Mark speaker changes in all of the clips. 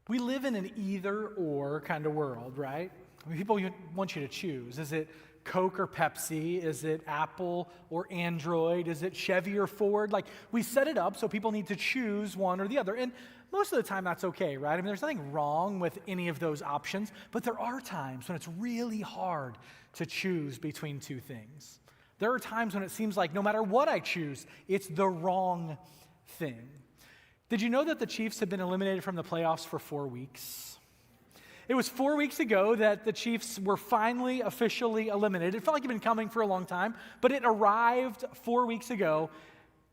Speaker 1: We live in an either-or kind of world, right? I mean, people want you to choose. Is it Coke or Pepsi? Is it Apple or Android? Is it Chevy or Ford? Like, we set it up so people need to choose one or the other. And most of the time, that's okay, right? I mean, there's nothing wrong with any of those options, but there are times when it's really hard to choose between two things. There are times when it seems like no matter what I choose, it's the wrong thing. Did you know that the Chiefs have been eliminated from the playoffs for 4 weeks? It was 4 weeks ago that the Chiefs were finally officially eliminated. It felt like it'd been coming for a long time, but it arrived 4 weeks ago,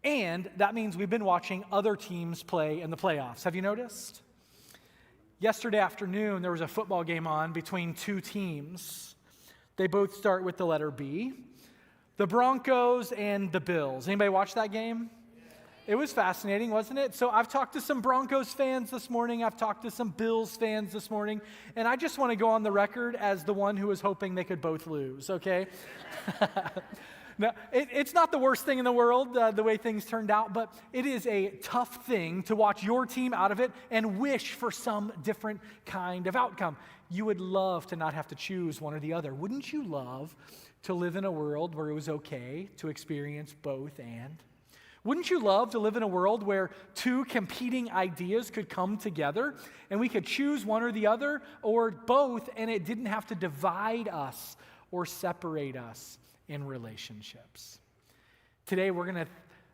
Speaker 1: and that means we've been watching other teams play in the playoffs. Have you noticed? Yesterday afternoon, there was a football game on between two teams. They both start with the letter B. The Broncos and the Bills. Anybody watch that game? It was fascinating, wasn't it? So I've talked to some Broncos fans this morning. I've talked to some Bills fans this morning. And I just want to go on the record as the one who was hoping they could both lose, okay? Now, it's not the worst thing in the world, the way things turned out, but it is a tough thing to watch your team out of it and wish for some different kind of outcome. You would love to not have to choose one or the other. Wouldn't you love to live in a world where it was okay to experience both and? Wouldn't you love to live in a world where two competing ideas could come together and we could choose one or the other or both, and it didn't have to divide us or separate us in relationships? Today we're going to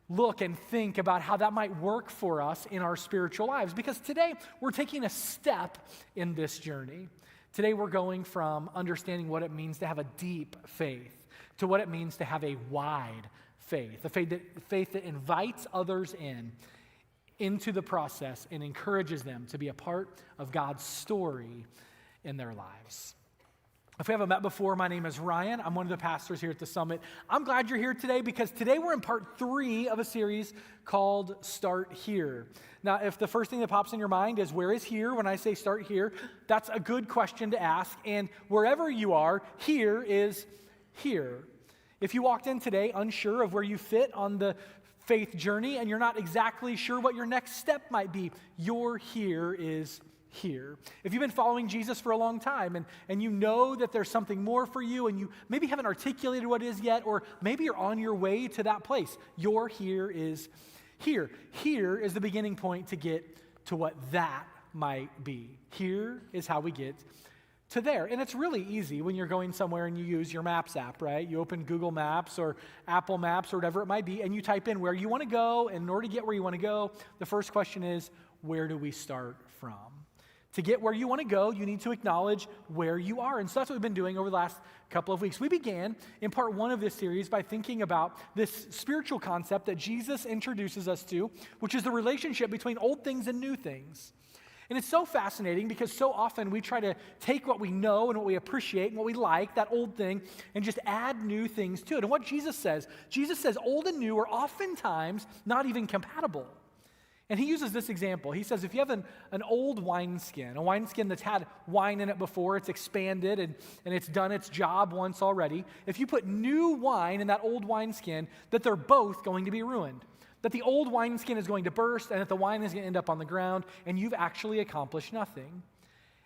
Speaker 1: look and think about how that might work for us in our spiritual lives, because today we're taking a step in this journey. Today we're going from understanding what it means to have a deep faith to what it means to have a wide faith, a faith that invites others into the process and encourages them to be a part of God's story in their lives. If we haven't met before, my name is Ryan. I'm one of the pastors here at the Summit. I'm glad you're here today because today we're in part 3 of a series called Start Here. Now, if the first thing that pops in your mind is where is here when I say start here, that's a good question to ask. And wherever you are, here is here. If you walked in today unsure of where you fit on the faith journey and you're not exactly sure what your next step might be, your here is here. If you've been following Jesus for a long time and you know that there's something more for you and you maybe haven't articulated what it is yet, or maybe you're on your way to that place, your here is here. Here is the beginning point to get to what that might be. Here is how we get to there. And it's really easy when you're going somewhere and you use your Maps app, right? You open Google Maps or Apple Maps or whatever it might be, and you type in where you want to go, and in order to get where you want to go, the first question is, where do we start from? To get where you want to go, you need to acknowledge where you are. And so that's what we've been doing over the last couple of weeks. We began in part 1 of this series by thinking about this spiritual concept that Jesus introduces us to, which is the relationship between old things and new things. And it's so fascinating because so often we try to take what we know and what we appreciate and what we like, that old thing, and just add new things to it. And what Jesus says old and new are oftentimes not even compatible. And he uses this example. He says if you have an old wineskin, a wineskin that's had wine in it before, it's expanded and it's done its job once already, if you put new wine in that old wineskin, that they're both going to be ruined. That the old wineskin is going to burst and that the wine is going to end up on the ground, and you've actually accomplished nothing.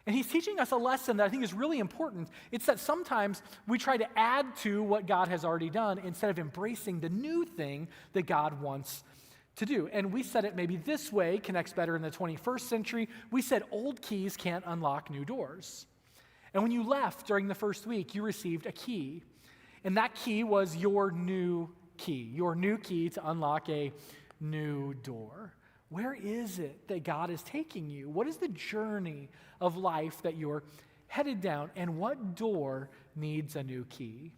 Speaker 1: And he's teaching us a lesson that I think is really important. It's that sometimes we try to add to what God has already done instead of embracing the new thing that God wants to do. And we said it maybe this way, connects better in the 21st century. We said old keys can't unlock new doors. And when you left during the first week, you received a key. And that key was your new key to unlock a new door. Where is it that God is taking you? What is the journey of life that you're headed down? And what door needs a new key?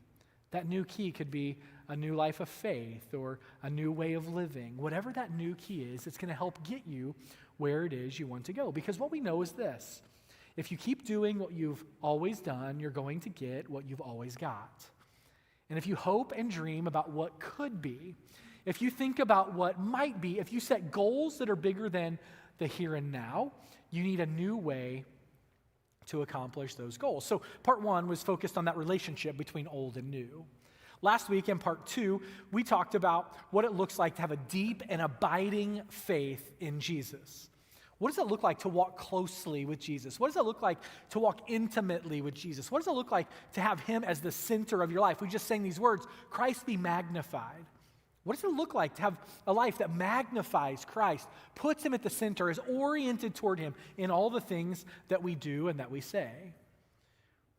Speaker 1: That new key could be a new life of faith or a new way of living. Whatever that new key is, it's going to help get you where it is you want to go. Because what we know is this: if you keep doing what you've always done, you're going to get what you've always got. And if you hope and dream about what could be, if you think about what might be, if you set goals that are bigger than the here and now, you need a new way to accomplish those goals. So part 1 was focused on that relationship between old and new. Last week in part 2, we talked about what it looks like to have a deep and abiding faith in Jesus. What does it look like to walk closely with Jesus? What does it look like to walk intimately with Jesus? What does it look like to have him as the center of your life? We just sang these words, Christ be magnified. What does it look like to have a life that magnifies Christ, puts him at the center, is oriented toward him in all the things that we do and that we say?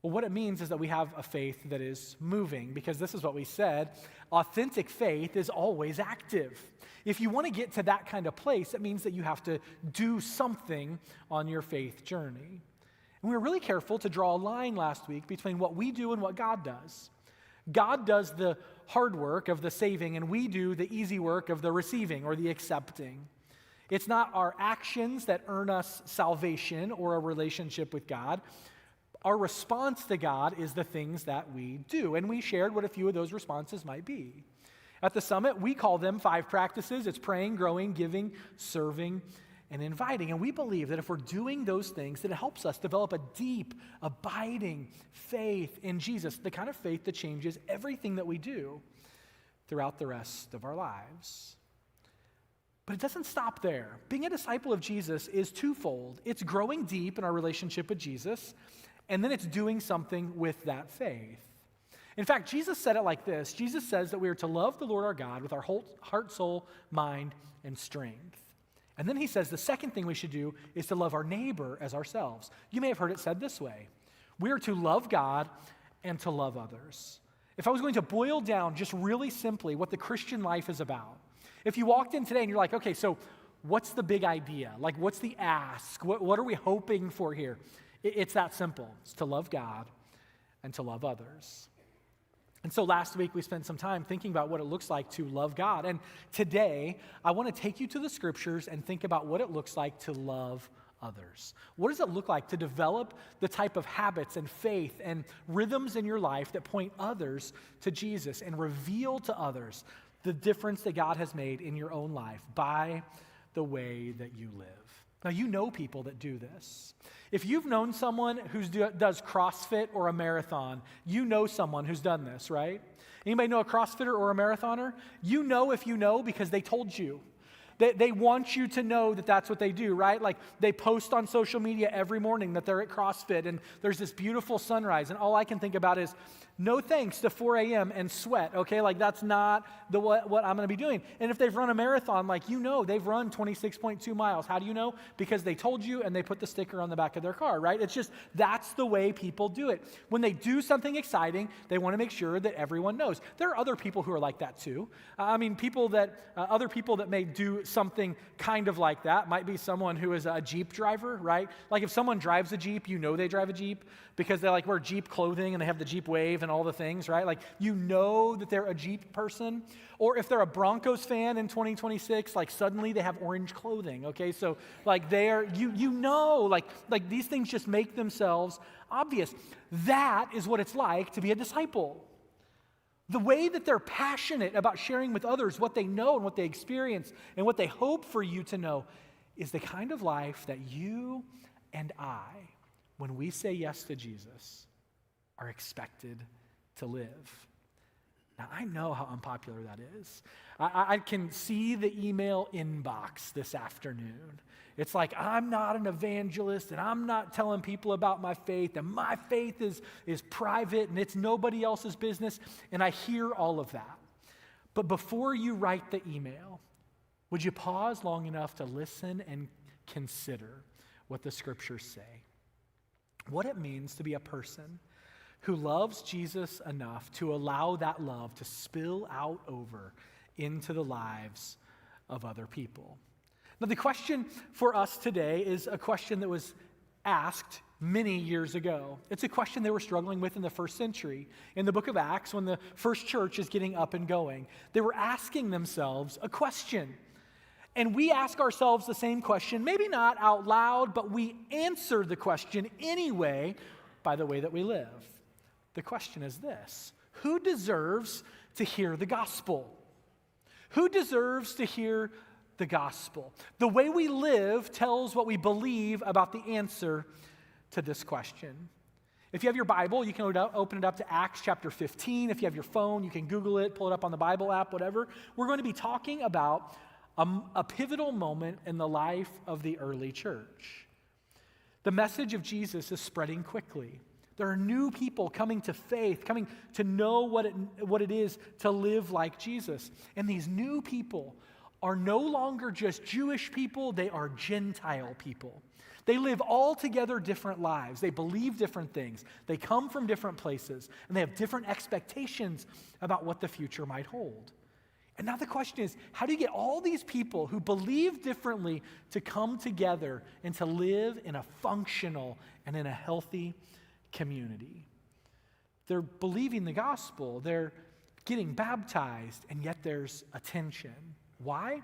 Speaker 1: Well, what it means is that we have a faith that is moving, because this is what we said, authentic faith is always active. If you want to get to that kind of place, it means that you have to do something on your faith journey. And we were really careful to draw a line last week between what we do and what God does. God does the hard work of the saving, and we do the easy work of the receiving or the accepting. It's not our actions that earn us salvation or a relationship with God. Our response to God is the things that we do, and we shared what a few of those responses might be. At the summit, we call them 5 practices. It's praying, growing, giving, serving, and inviting. And we believe that if we're doing those things, that it helps us develop a deep, abiding faith in Jesus, the kind of faith that changes everything that we do throughout the rest of our lives. But it doesn't stop there. Being a disciple of Jesus is twofold. It's growing deep in our relationship with Jesus, and then it's doing something with that faith. In fact, Jesus said it like this. Jesus says that we are to love the Lord our God with our whole heart, soul, mind, and strength. And then he says the second thing we should do is to love our neighbor as ourselves. You may have heard it said this way. We are to love God and to love others. If I was going to boil down just really simply what the Christian life is about, if you walked in today and you're like, okay, so what's the big idea? Like, what's the ask? What are we hoping for here? It's that simple. It's to love God and to love others. And so last week we spent some time thinking about what it looks like to love God. And today I want to take you to the scriptures and think about what it looks like to love others. What does it look like to develop the type of habits and faith and rhythms in your life that point others to Jesus and reveal to others the difference that God has made in your own life by the way that you live? Now, you know people that do this. If you've known someone who does CrossFit or a marathon, you know someone who's done this, right? Anybody know a CrossFitter or a marathoner? You know if you know because they told you. They want you to know that that's what they do, right? Like they post on social media every morning that they're at CrossFit and there's this beautiful sunrise, and all I can think about is no thanks to 4 a.m. and sweat, okay? Like that's not what I'm going to be doing. And if they've run a marathon, like you know they've run 26.2 miles. How do you know? Because they told you and they put the sticker on the back of their car, right? It's just that's the way people do it. When they do something exciting, they want to make sure that everyone knows. There are other people who are like that too. Other people that may do something kind of like that might be someone who is a Jeep driver, right? Like if someone drives a Jeep, you know they drive a Jeep because they like wear Jeep clothing and they have the Jeep wave and all the things, right? Like you know that they're a Jeep person. Or if they're a Broncos fan in 2026, like suddenly they have orange clothing, okay? So like you know, like these things just make themselves obvious. That is what it's like to be a disciple. The way that they're passionate about sharing with others what they know and what they experience and what they hope for you to know is the kind of life that you and I, when we say yes to Jesus, are expected to live. Now, I know how unpopular that is. I can see the email inbox this afternoon. It's like, I'm not an evangelist, and I'm not telling people about my faith, and my faith is private, and it's nobody else's business, and I hear all of that. But before you write the email, would you pause long enough to listen and consider what the scriptures say? What it means to be a person who loves Jesus enough to allow that love to spill out over into the lives of other people. Now, the question for us today is a question that was asked many years ago. It's a question they were struggling with in the first century. In the book of Acts, when the first church is getting up and going, they were asking themselves a question. And we ask ourselves the same question, maybe not out loud, but we answer the question anyway by the way that we live. The question is this: who deserves to hear the gospel? Who deserves to hear the gospel? The way we live tells what we believe about the answer to this question. If you have your Bible, you can open it up to Acts chapter 15. If you have your phone, you can Google it, pull it up on the Bible app, whatever. We're going to be talking about a pivotal moment in the life of the early church. The message of Jesus is spreading quickly. There are new people coming to faith, coming to know what it is to live like Jesus. And these new people are no longer just Jewish people, they are Gentile people. They live altogether different lives. They believe different things. They come from different places, and they have different expectations about what the future might hold. And now the question is, how do you get all these people who believe differently to come together and to live in a functional and in a healthy community? They're believing the gospel, they're getting baptized, and yet there's a tension. Why?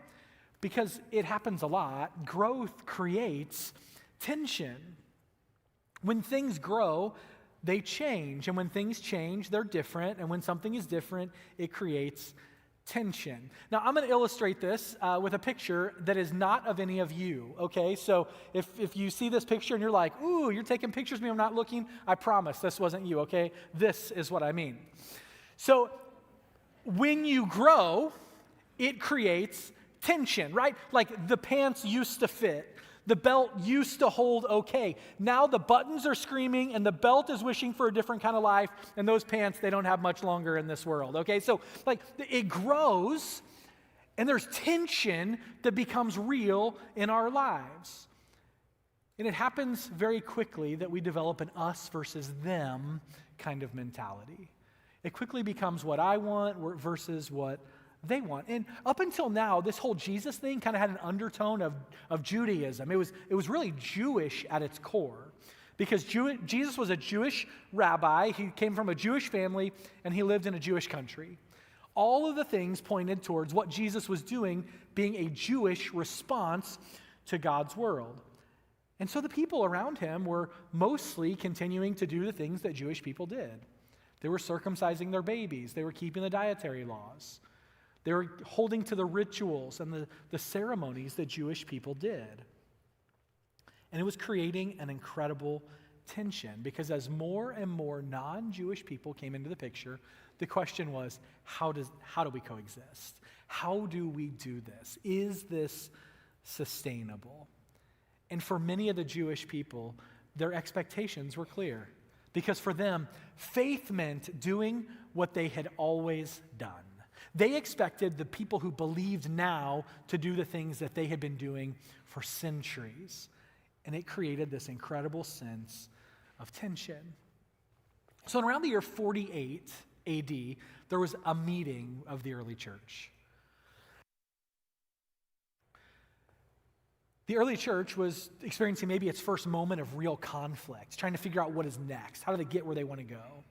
Speaker 1: Because it happens a lot. Growth creates tension. When things grow, they change, and when things change, they're different, and when something is different, it creates tension. Now, I'm going to illustrate this with a picture that is not of any of you, okay? So if you see this picture and you're like, ooh, you're taking pictures of me, I'm not looking, I promise this wasn't you, okay? This is what I mean. So when you grow, it creates tension, right? Like the pants used to fit. The belt used to hold okay. Now the buttons are screaming and the belt is wishing for a different kind of life, and those pants, they don't have much longer in this world, okay? So like it grows and there's tension that becomes real in our lives. And it happens very quickly that we develop an us versus them kind of mentality. It quickly becomes what I want versus what they want. And up until now, this whole Jesus thing kind of had an undertone of Judaism. It was really Jewish at its core, because Jesus was a Jewish rabbi. He came from a Jewish family, and he lived in a Jewish country. All of the things pointed towards what Jesus was doing being a Jewish response to God's world. And so the people around him were mostly continuing to do the things that Jewish people did. They were circumcising their babies. They were keeping the dietary laws. They were holding to the rituals and the ceremonies that Jewish people did. And it was creating an incredible tension, because as more and more non-Jewish people came into the picture, the question was, how do we coexist? How do we do this? Is this sustainable? And for many of the Jewish people, their expectations were clear, because for them, faith meant doing what they had always done. They expected the people who believed now to do the things that they had been doing for centuries. And it created this incredible sense of tension. So around the year 48 AD, there was a meeting of the early church. The early church was experiencing maybe its first moment of real conflict, trying to figure out what is next. How do they get where they want to go?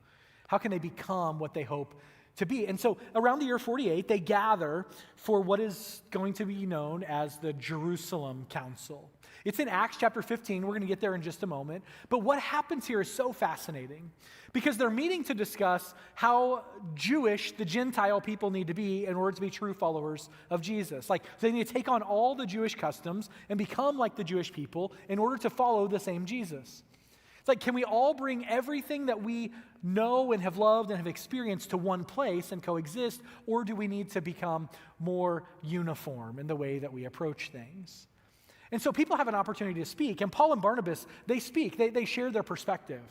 Speaker 1: How can they become what they hope to be? And so around the year 48, they gather for what is going to be known as the Jerusalem Council. It's in Acts chapter 15. We're going to get there in just a moment. But what happens here is so fascinating, because they're meeting to discuss how Jewish the Gentile people need to be in order to be true followers of Jesus. Like, they need to take on all the Jewish customs and become like the Jewish people in order to follow the same Jesus. It's like, can we all bring everything that we know and have loved and have experienced to one place and coexist, or do we need to become more uniform in the way that we approach things? And so people have an opportunity to speak, and Paul and Barnabas, they speak, they share their perspective.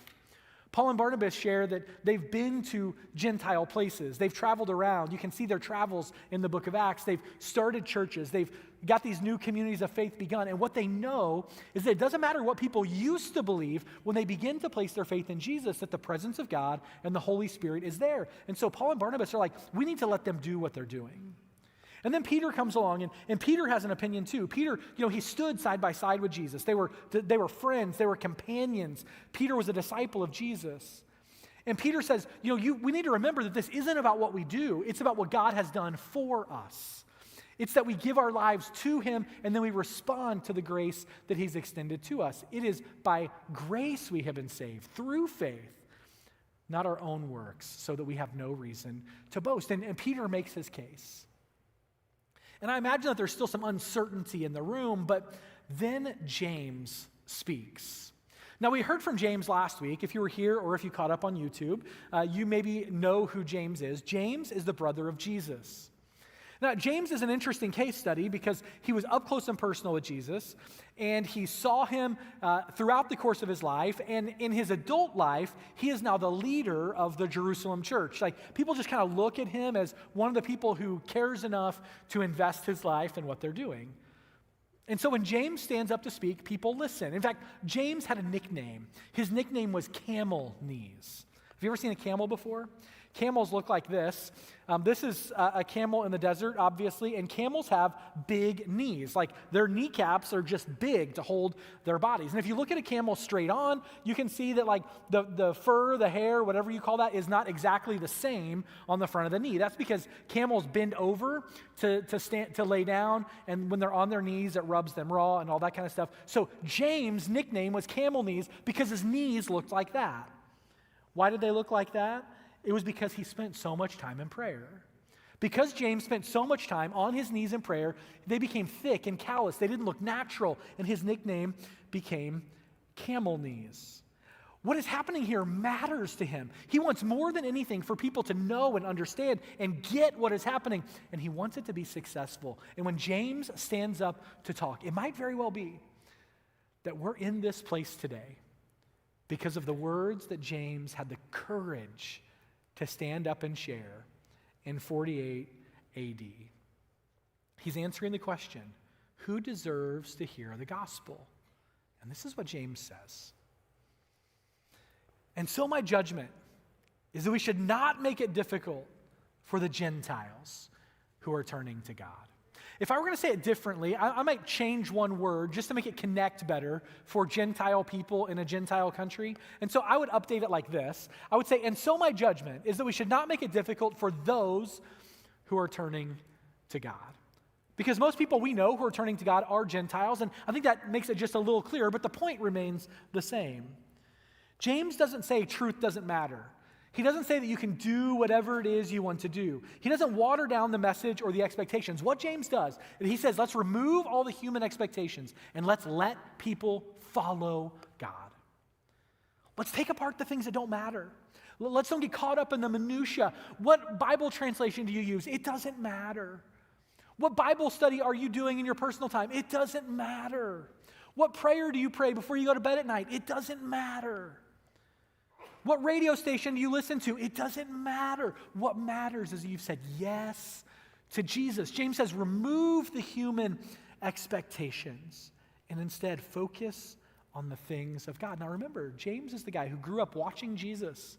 Speaker 1: Paul and Barnabas share that they've been to Gentile places. They've traveled around. You can see their travels in the book of Acts. They've started churches. They've got these new communities of faith begun. And what they know is that it doesn't matter what people used to believe, when they begin to place their faith in Jesus, that the presence of God and the Holy Spirit is there. And so Paul and Barnabas are like, we need to let them do what they're doing. And then Peter comes along, and Peter has an opinion too. Peter, he stood side by side with Jesus. They were friends. They were companions. Peter was a disciple of Jesus. And Peter says, we need to remember that this isn't about what we do. It's about what God has done for us. It's that we give our lives to him, and then we respond to the grace that he's extended to us. It is by grace we have been saved, through faith, not our own works, so that we have no reason to boast. And Peter makes his case. And I imagine that there's still some uncertainty in the room, but then James speaks. Now, we heard from James last week. If you were here or if you caught up on YouTube, you maybe know who James is. James is the brother of Jesus. Now, James is an interesting case study because he was up close and personal with Jesus, and he saw him throughout the course of his life, and in his adult life, he is now the leader of the Jerusalem church. Like, people just kind of look at him as one of the people who cares enough to invest his life in what they're doing. And so when James stands up to speak, people listen. In fact, James had a nickname. His nickname was Camel Knees. Have you ever seen a camel before? Camels look like this. This is a camel in the desert, obviously, and camels have big knees. Like, their kneecaps are just big to hold their bodies. And if you look at a camel straight on, you can see that, like, the fur, the hair, whatever you call that, is not exactly the same on the front of the knee. That's because camels bend over to lay down, and when they're on their knees, it rubs them raw and all that kind of stuff. So James' nickname was Camel Knees because his knees looked like that. Why did they look like that? It was because he spent so much time in prayer. Because James spent so much time on his knees in prayer, they became thick and callous. They didn't look natural, and his nickname became Camel Knees. What is happening here matters to him. He wants more than anything for people to know and understand and get what is happening, and he wants it to be successful. And when James stands up to talk, it might very well be that we're in this place today because of the words that James had the courage to stand up and share in 48 AD. He's answering the question, who deserves to hear the gospel? And this is what James says. And so my judgment is that we should not make it difficult for the Gentiles who are turning to God. If I were going to say it differently, I might change one word just to make it connect better for Gentile people in a Gentile country. And so I would update it like this. I would say, and so my judgment is that we should not make it difficult for those who are turning to God. Because most people we know who are turning to God are Gentiles, and I think that makes it just a little clearer, but the point remains the same. James doesn't say truth doesn't matter. He doesn't say that you can do whatever it is you want to do. He doesn't water down the message or the expectations. What James does is he says, let's remove all the human expectations and let's let people follow God. Let's take apart the things that don't matter. Let's don't get caught up in the minutia. What Bible translation do you use? It doesn't matter. What Bible study are you doing in your personal time? It doesn't matter. What prayer do you pray before you go to bed at night? It doesn't matter. What radio station do you listen to? It doesn't matter. What matters is you've said yes to Jesus. James says, remove the human expectations and instead focus on the things of God. Now remember, James is the guy who grew up watching Jesus.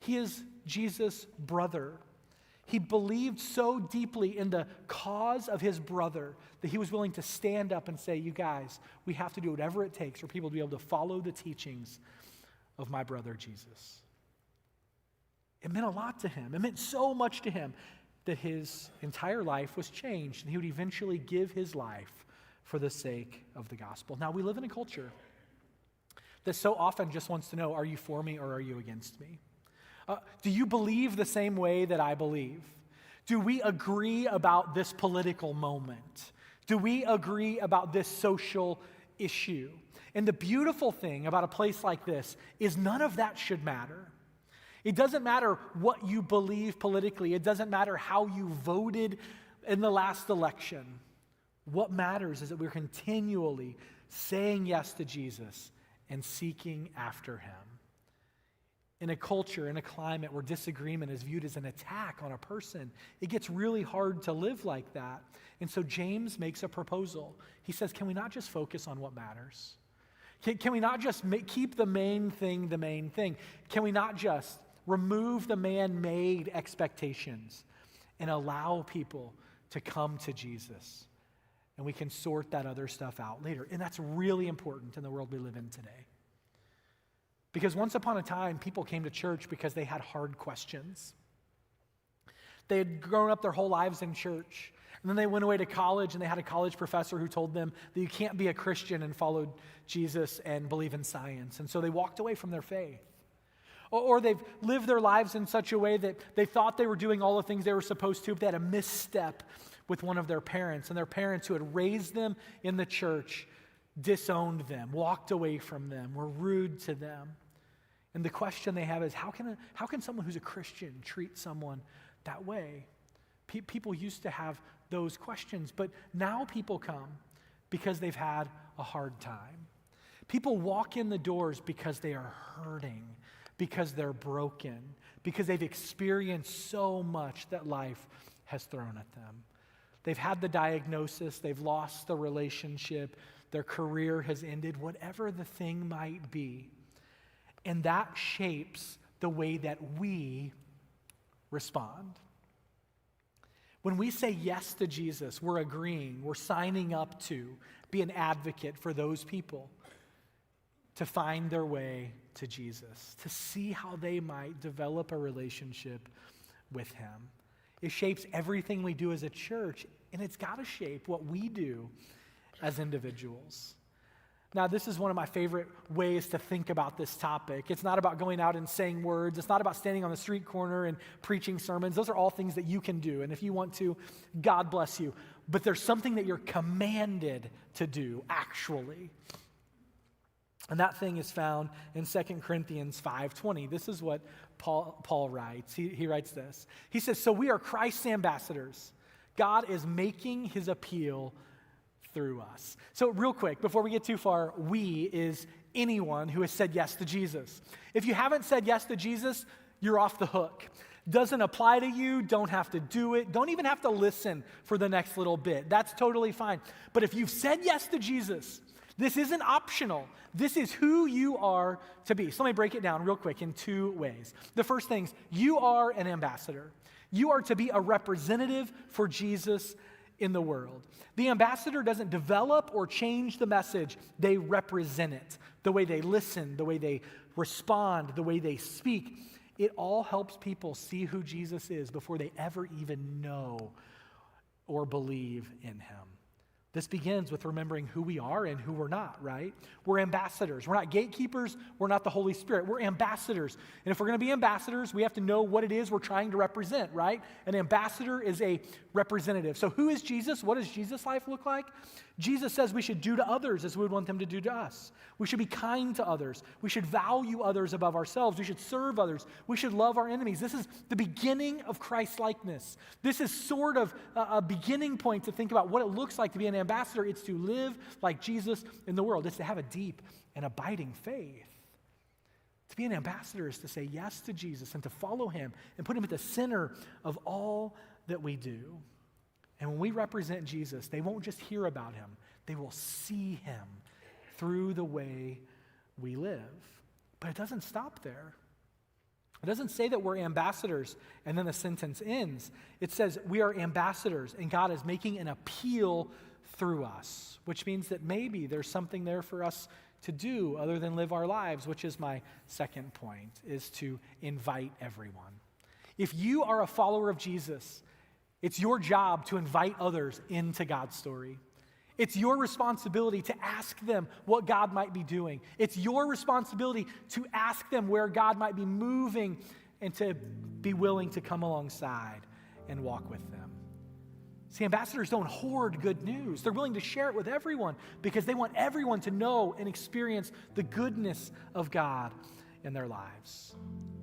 Speaker 1: He is Jesus' brother. He believed so deeply in the cause of his brother that he was willing to stand up and say, you guys, we have to do whatever it takes for people to be able to follow the teachings of my brother Jesus. It meant a lot to him. It meant so much to him that his entire life was changed, and he would eventually give his life for the sake of the gospel. Now, we live in a culture that so often just wants to know, are you for me or are you against me? Do you believe the same way that I believe? Do we agree about this political moment? Do we agree about this social issue? And the beautiful thing about a place like this is none of that should matter. It doesn't matter what you believe politically. It doesn't matter how you voted in the last election. What matters is that we're continually saying yes to Jesus and seeking after him. In a culture, in a climate where disagreement is viewed as an attack on a person, it gets really hard to live like that. And so James makes a proposal. He says, can we not just focus on what matters? Can we not just keep the main thing the main thing? Can we not just remove the man-made expectations and allow people to come to Jesus? And we can sort that other stuff out later. And that's really important in the world we live in today. Because once upon a time, people came to church because they had hard questions. They had grown up their whole lives in church. And then they went away to college and they had a college professor who told them that you can't be a Christian and follow Jesus and believe in science. And so they walked away from their faith. Or they've lived their lives in such a way that they thought they were doing all the things they were supposed to, but they had a misstep with one of their parents. And their parents who had raised them in the church disowned them, walked away from them, were rude to them. And the question they have is, how can someone who's a Christian treat someone that way? People used to have those questions, but now people come because they've had a hard time. People walk in the doors because they are hurting, because they're broken, because they've experienced so much that life has thrown at them. They've had the diagnosis, they've lost the relationship, their career has ended, whatever the thing might be. And that shapes the way that we respond. When we say yes to Jesus, we're agreeing, we're signing up to be an advocate for those people to find their way to Jesus, to see how they might develop a relationship with him. It shapes everything we do as a church, and it's got to shape what we do as individuals. Now, this is one of my favorite ways to think about this topic. It's not about going out and saying words. It's not about standing on the street corner and preaching sermons. Those are all things that you can do, and if you want to, God bless you. But there's something that you're commanded to do, actually. And that thing is found in 2 Corinthians 5:20. This is what Paul writes. He writes this. He says, so we are Christ's ambassadors. God is making his appeal through us. So real quick, before we get too far, we is anyone who has said yes to Jesus. If you haven't said yes to Jesus, you're off the hook. Doesn't apply to you, don't have to do it, don't even have to listen for the next little bit. That's totally fine. But if you've said yes to Jesus, this isn't optional. This is who you are to be. So let me break it down real quick in two ways. The first thing is you are an ambassador. You are to be a representative for Jesus in the world. The ambassador doesn't develop or change the message. They represent it. The way they listen, the way they respond, the way they speak. It all helps people see who Jesus is before they ever even know or believe in him. This begins with remembering who we are and who we're not, right? We're ambassadors. We're not gatekeepers. We're not the Holy Spirit. We're ambassadors. And if we're going to be ambassadors, we have to know what it is we're trying to represent, right? An ambassador is a representative. So who is Jesus? What does Jesus' life look like? Jesus says we should do to others as we would want them to do to us. We should be kind to others. We should value others above ourselves. We should serve others. We should love our enemies. This is the beginning of Christ-likeness. This is sort of a beginning point to think about what it looks like to be an ambassador. It's to live like Jesus in the world. It's to have a deep and abiding faith. To be an ambassador is to say yes to Jesus and to follow him and put him at the center of all that we do. And when we represent Jesus, they won't just hear about him. They will see him through the way we live. But it doesn't stop there. It doesn't say that we're ambassadors and then the sentence ends. It says we are ambassadors and God is making an appeal through us, which means that maybe there's something there for us to do other than live our lives, which is my second point, is to invite everyone. If you are a follower of Jesus, it's your job to invite others into God's story. It's your responsibility to ask them what God might be doing. It's your responsibility to ask them where God might be moving and to be willing to come alongside and walk with them. See, ambassadors don't hoard good news. They're willing to share it with everyone because they want everyone to know and experience the goodness of God in their lives.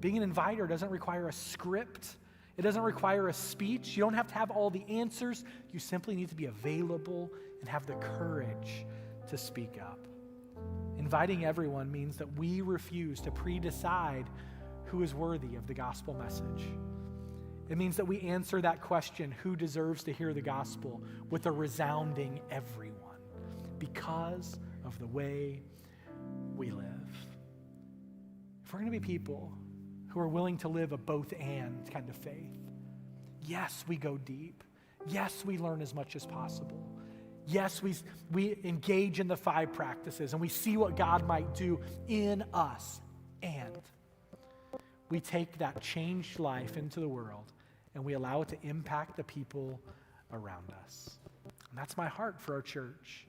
Speaker 1: Being an inviter doesn't require a script. It doesn't require a speech. You don't have to have all the answers. You simply need to be available and have the courage to speak up. Inviting everyone means that we refuse to pre-decide who is worthy of the gospel message. It means that we answer that question, who deserves to hear the gospel, with a resounding everyone, because of the way we live. If we're going to be people who are willing to live a both-and kind of faith, yes, we go deep. Yes, we learn as much as possible. Yes, we engage in the 5 practices and we see what God might do in us. And we take that changed life into the world and we allow it to impact the people around us. And that's my heart for our church,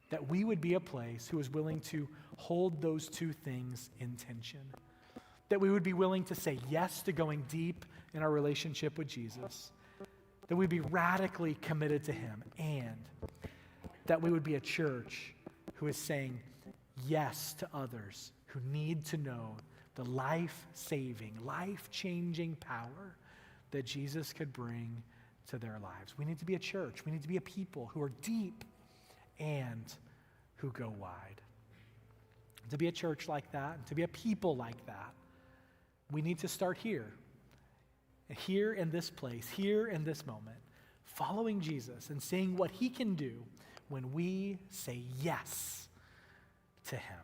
Speaker 1: that we would be a place who is willing to hold those two things in tension. That we would be willing to say yes to going deep in our relationship with Jesus. That we'd be radically committed to him. And that we would be a church who is saying yes to others who need to know the life-saving, life-changing power that Jesus could bring to their lives. We need to be a church. We need to be a people who are deep and who go wide. To be a church like that, and to be a people like that, we need to start here in this place, here in this moment, following Jesus and seeing what he can do when we say yes to him.